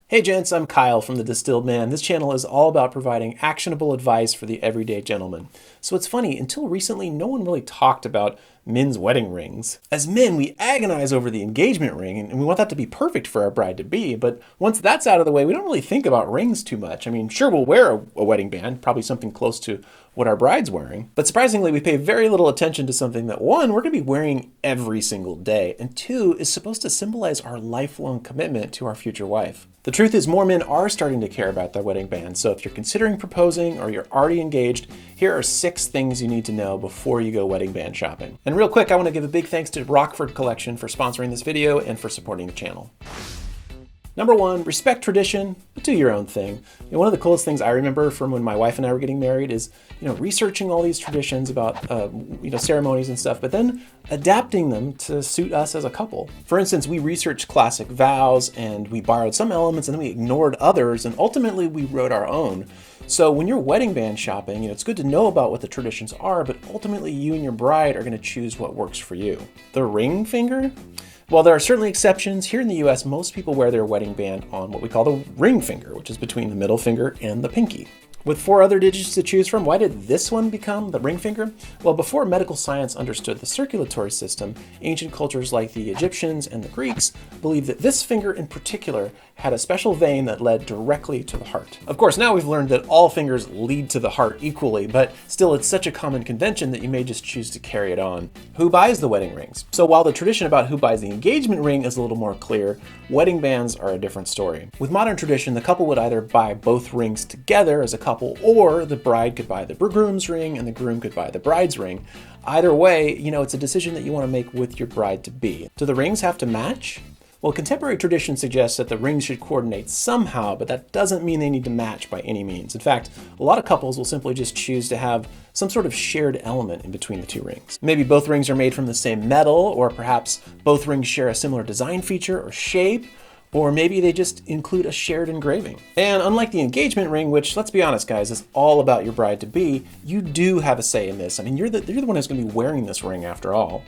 Hey gents, I'm Kyle from the Distilled Man. This channel is all about providing actionable advice for the everyday gentleman. So it's funny, until recently, no one really talked about men's wedding rings. As men, we agonize over the engagement ring, and we want that to be perfect for our bride-to-be, but once that's out of the way, we don't really think about rings too much. I mean, sure, we'll wear a wedding band, probably something close to what our bride's wearing, but surprisingly, we pay very little attention to something that, one, we're gonna be wearing every single day, and two, is supposed to symbolize our lifelong commitment to our future wife. The truth is, more men are starting to care about their wedding band, so if you're considering proposing or you're already engaged, here are 6 things you need to know before you go wedding band shopping. And real quick, I want to give a big thanks to Rockford Collection for sponsoring this video and for supporting the channel. Number 1, respect tradition, but do your own thing. One of the coolest things I remember from when my wife and I were getting married is, researching all these traditions about, ceremonies and stuff, but then adapting them to suit us as a couple. For instance, we researched classic vows and we borrowed some elements and then we ignored others, and ultimately we wrote our own. So when you're wedding band shopping, it's good to know about what the traditions are, but ultimately you and your bride are going to choose what works for you. The ring finger? While there are certainly exceptions, here in the US, most people wear their wedding band on what we call the ring finger, which is between the middle finger and the pinky. With 4 other digits to choose from, why did this one become the ring finger? Well, before medical science understood the circulatory system, ancient cultures like the Egyptians and the Greeks believed that this finger in particular had a special vein that led directly to the heart. Of course, now we've learned that all fingers lead to the heart equally, but still it's such a common convention that you may just choose to carry it on. Who buys the wedding rings? So while the tradition about who buys the engagement ring is a little more clear, wedding bands are a different story. With modern tradition, the couple would either buy both rings together as a couple, or the bride could buy the groom's ring and the groom could buy the bride's ring. Either way, it's a decision that you want to make with your bride-to-be. Do the rings have to match? Well, contemporary tradition suggests that the rings should coordinate somehow, but that doesn't mean they need to match by any means. In fact, a lot of couples will simply just choose to have some sort of shared element in between the 2 rings. Maybe both rings are made from the same metal, or perhaps both rings share a similar design feature or shape, or maybe they just include a shared engraving. And unlike the engagement ring, which, let's be honest guys, is all about your bride-to-be, you do have a say in this. I mean, you're the one who's gonna be wearing this ring after all.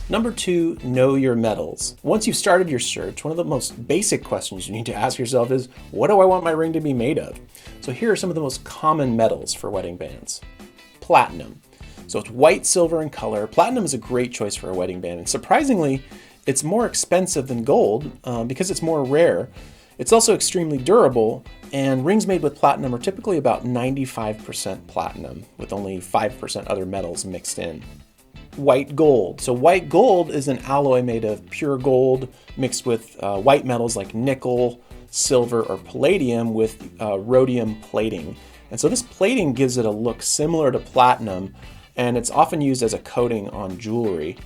Number 2, know your metals. Once you've started your search, one of the most basic questions you need to ask yourself is, what do I want my ring to be made of? So here are some of the most common metals for wedding bands. Platinum. So it's white, silver, and color. Platinum is a great choice for a wedding band, and surprisingly, it's more expensive than gold because it's more rare. It's also extremely durable, and rings made with platinum are typically about 95% platinum, with only 5% other metals mixed in. White gold. So white gold is an alloy made of pure gold mixed with white metals like nickel, silver, or palladium with rhodium plating. And so this plating gives it a look similar to platinum, and it's often used as a coating on jewelry.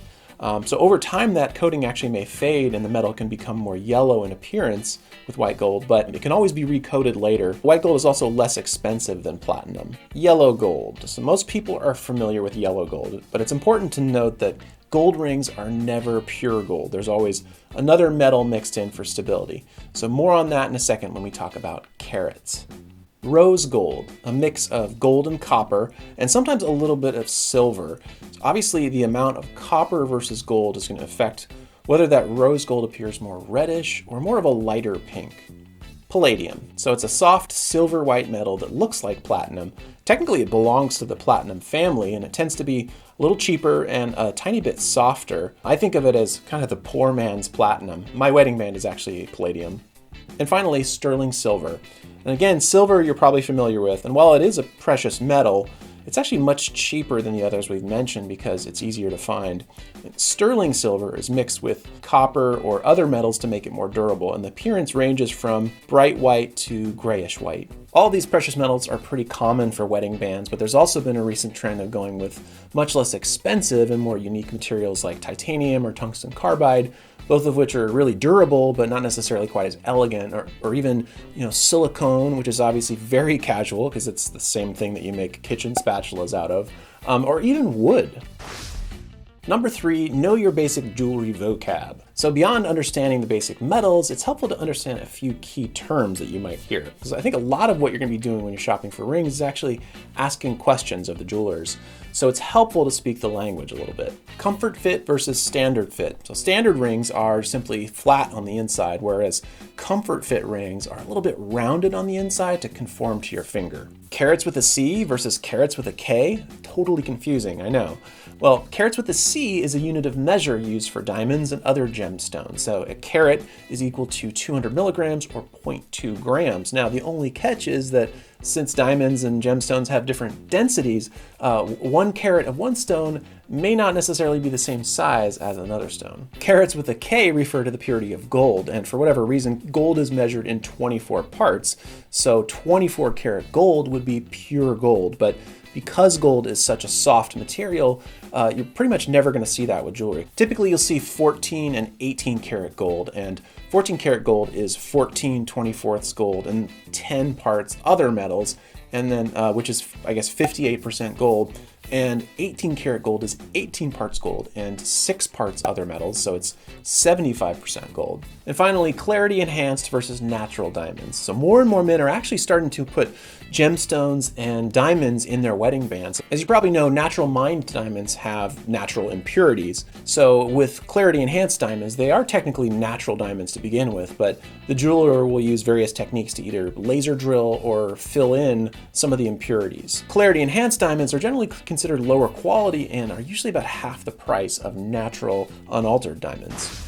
So over time, that coating actually may fade and the metal can become more yellow in appearance with white gold, but it can always be recoated later. White gold is also less expensive than platinum. Yellow gold. So most people are familiar with yellow gold, but it's important to note that gold rings are never pure gold. There's always another metal mixed in for stability. So more on that in a second when we talk about carats. Rose gold, a mix of gold and copper, and sometimes a little bit of silver. So obviously, the amount of copper versus gold is going to affect whether that rose gold appears more reddish or more of a lighter pink. Palladium. So it's a soft silver white metal that looks like platinum. Technically, it belongs to the platinum family, and it tends to be a little cheaper and a tiny bit softer. I think of it as kind of the poor man's platinum. My wedding band is actually palladium. And finally, sterling silver. And again, silver you're probably familiar with, and while it is a precious metal, it's actually much cheaper than the others we've mentioned because it's easier to find. Sterling silver is mixed with copper or other metals to make it more durable, and the appearance ranges from bright white to grayish white. All these precious metals are pretty common for wedding bands, but there's also been a recent trend of going with much less expensive and more unique materials like titanium or tungsten carbide, both of which are really durable, but not necessarily quite as elegant, or even, silicone, which is obviously very casual because it's the same thing that you make kitchen spatulas out of, or even wood. Number 3, know your basic jewelry vocab. So beyond understanding the basic metals, it's helpful to understand a few key terms that you might hear. Because I think a lot of what you're going to be doing when you're shopping for rings is actually asking questions of the jewelers. So it's helpful to speak the language a little bit. Comfort fit versus standard fit. So standard rings are simply flat on the inside, whereas comfort fit rings are a little bit rounded on the inside to conform to your finger. Carats with a C versus carats with a K? Totally confusing, I know. Well, carats with a C is a unit of measure used for diamonds and other gemstones. So a carat is equal to 200 milligrams or 0.2 grams. Now, the only catch is that since diamonds and gemstones have different densities, 1 carat of one stone may not necessarily be the same size as another stone. Carats with a K refer to the purity of gold, and for whatever reason, gold is measured in 24 parts. So 24 karat gold would be pure gold, but because gold is such a soft material, you're pretty much never going to see that with jewelry. Typically, you'll see 14 and 18 karat gold, and 14 karat gold is 14 24ths gold and 10 parts other metals, and then which is, I guess, 58% gold. And 18 karat gold is 18 parts gold and 6 parts other metals, so it's 75% gold. And finally, clarity enhanced versus natural diamonds. So more and more men are actually starting to put gemstones and diamonds in their wedding bands. As you probably know, natural mined diamonds have natural impurities. So with clarity enhanced diamonds, they are technically natural diamonds to begin with, but the jeweler will use various techniques to either laser drill or fill in some of the impurities. Clarity enhanced diamonds are generally considered lower quality and are usually about half the price of natural unaltered diamonds.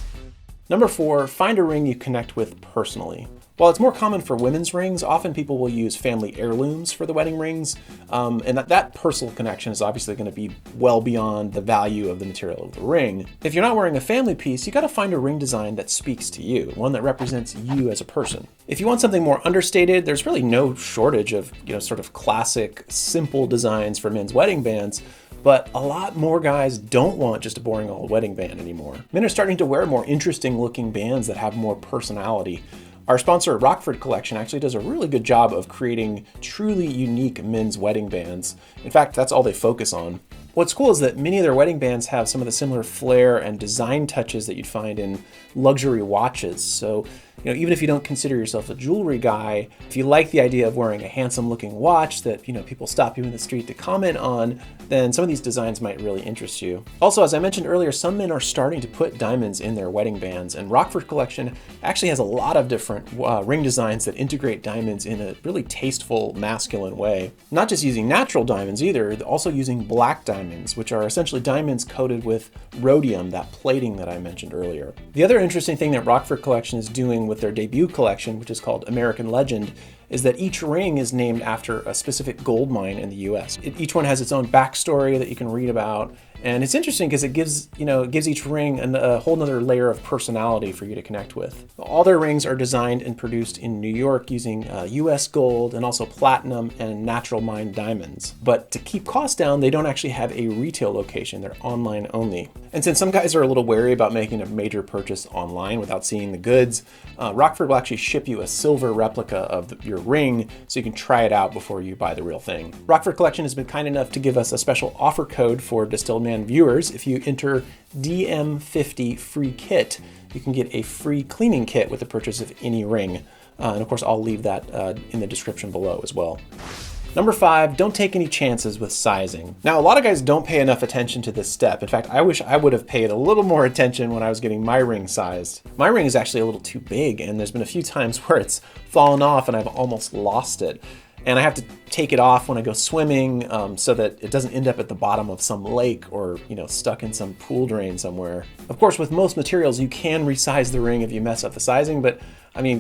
Number 4, find a ring you connect with personally. While it's more common for women's rings, often people will use family heirlooms for the wedding rings, and that personal connection is obviously going to be well beyond the value of the material of the ring. If you're not wearing a family piece, you got to find a ring design that speaks to you, one that represents you as a person. If you want something more understated, there's really no shortage of, sort of classic, simple designs for men's wedding bands. But a lot more guys don't want just a boring old wedding band anymore. Men are starting to wear more interesting looking bands that have more personality. Our sponsor, Rockford Collection, actually does a really good job of creating truly unique men's wedding bands. In fact, that's all they focus on. What's cool is that many of their wedding bands have some of the similar flair and design touches that you'd find in luxury watches. So, even if you don't consider yourself a jewelry guy, if you like the idea of wearing a handsome looking watch that, people stop you in the street to comment on, then some of these designs might really interest you. Also, as I mentioned earlier, some men are starting to put diamonds in their wedding bands, and Rockford Collection actually has a lot of different ring designs that integrate diamonds in a really tasteful, masculine way. Not just using natural diamonds either, also using black diamonds, which are essentially diamonds coated with rhodium, that plating that I mentioned earlier. The other interesting thing that Rockford Collection is doing with their debut collection, which is called American Legend, is that each ring is named after a specific gold mine in the US. Each one has its own backstory that you can read about. And it's interesting because it gives each ring a whole nother layer of personality for you to connect with. All their rings are designed and produced in New York using US gold and also platinum and natural mined diamonds. But to keep costs down, they don't actually have a retail location. They're online only. And since some guys are a little wary about making a major purchase online without seeing the goods, Rockford will actually ship you a silver replica of your ring so you can try it out before you buy the real thing. Rockford Collection has been kind enough to give us a special offer code for Distilled Man viewers. If you enter DM50 free kit, you can get a free cleaning kit with the purchase of any ring. And of course, I'll leave that in the description below as well. Number 5, don't take any chances with sizing. Now, a lot of guys don't pay enough attention to this step. In fact, I wish I would have paid a little more attention when I was getting my ring sized. My ring is actually a little too big, and there's been a few times where it's fallen off and I've almost lost it. And I have to take it off when I go swimming so that it doesn't end up at the bottom of some lake or, stuck in some pool drain somewhere. Of course, with most materials, you can resize the ring if you mess up the sizing, but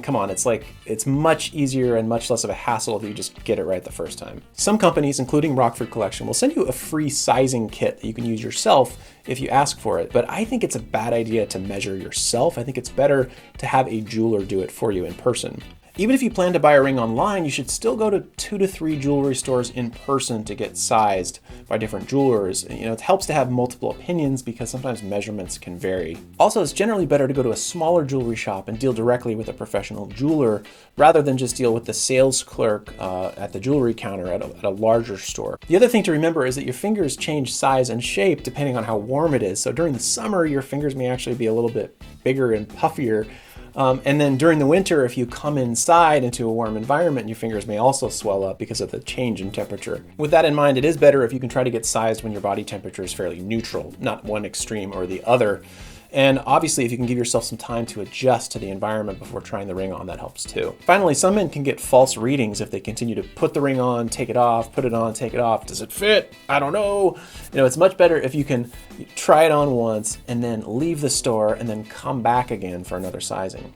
come on, it's much easier and much less of a hassle if you just get it right the first time. Some companies, including Rockford Collection, will send you a free sizing kit that you can use yourself if you ask for it, but I think it's a bad idea to measure yourself. I think it's better to have a jeweler do it for you in person. Even if you plan to buy a ring online, you should still go to 2 to 3 jewelry stores in person to get sized by different jewelers. It helps to have multiple opinions because sometimes measurements can vary. Also, it's generally better to go to a smaller jewelry shop and deal directly with a professional jeweler rather than just deal with the sales clerk at the jewelry counter at a larger store. The other thing to remember is that your fingers change size and shape depending on how warm it is. So during the summer, your fingers may actually be a little bit bigger and puffier. And then during the winter, if you come inside into a warm environment, your fingers may also swell up because of the change in temperature. With that in mind, it is better if you can try to get sized when your body temperature is fairly neutral, not one extreme or the other. And obviously, if you can give yourself some time to adjust to the environment before trying the ring on, that helps too. Finally, some men can get false readings if they continue to put the ring on, take it off, put it on, take it off. Does it fit? I don't know. It's much better if you can try it on once and then leave the store and then come back again for another sizing.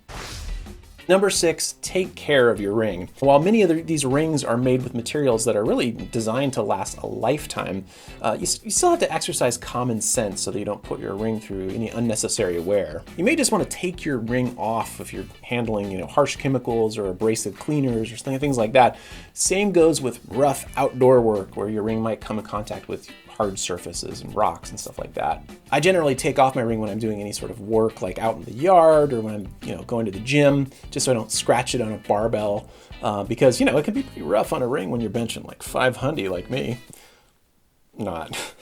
Number 6, take care of your ring. While many of these rings are made with materials that are really designed to last a lifetime, you still have to exercise common sense so that you don't put your ring through any unnecessary wear. You may just want to take your ring off if you're handling, harsh chemicals or abrasive cleaners or things like that. Same goes with rough outdoor work where your ring might come in contact with hard surfaces and rocks and stuff like that. I generally take off my ring when I'm doing any sort of work, like out in the yard or when I'm going to the gym, just so I don't scratch it on a barbell, because it can be pretty rough on a ring when you're benching like 500 like me. Not.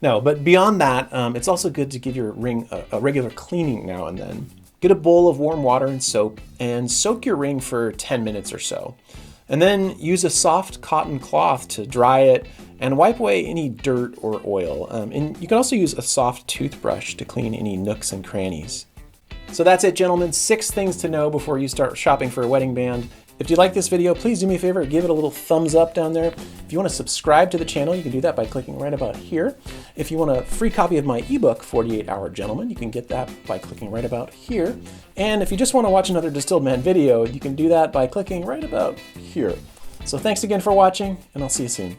No, but beyond that, it's also good to give your ring a regular cleaning now and then. Get a bowl of warm water and soap and soak your ring for 10 minutes or so. And then use a soft cotton cloth to dry it and wipe away any dirt or oil. And you can also use a soft toothbrush to clean any nooks and crannies. So that's it, gentlemen. 6 things to know before you start shopping for a wedding band. If you like this video, please do me a favor, give it a little thumbs up down there. If you want to subscribe to the channel, you can do that by clicking right about here. If you want a free copy of my ebook, 48 Hour Gentleman, you can get that by clicking right about here. And if you just want to watch another Distilled Man video, you can do that by clicking right about here. So thanks again for watching, and I'll see you soon.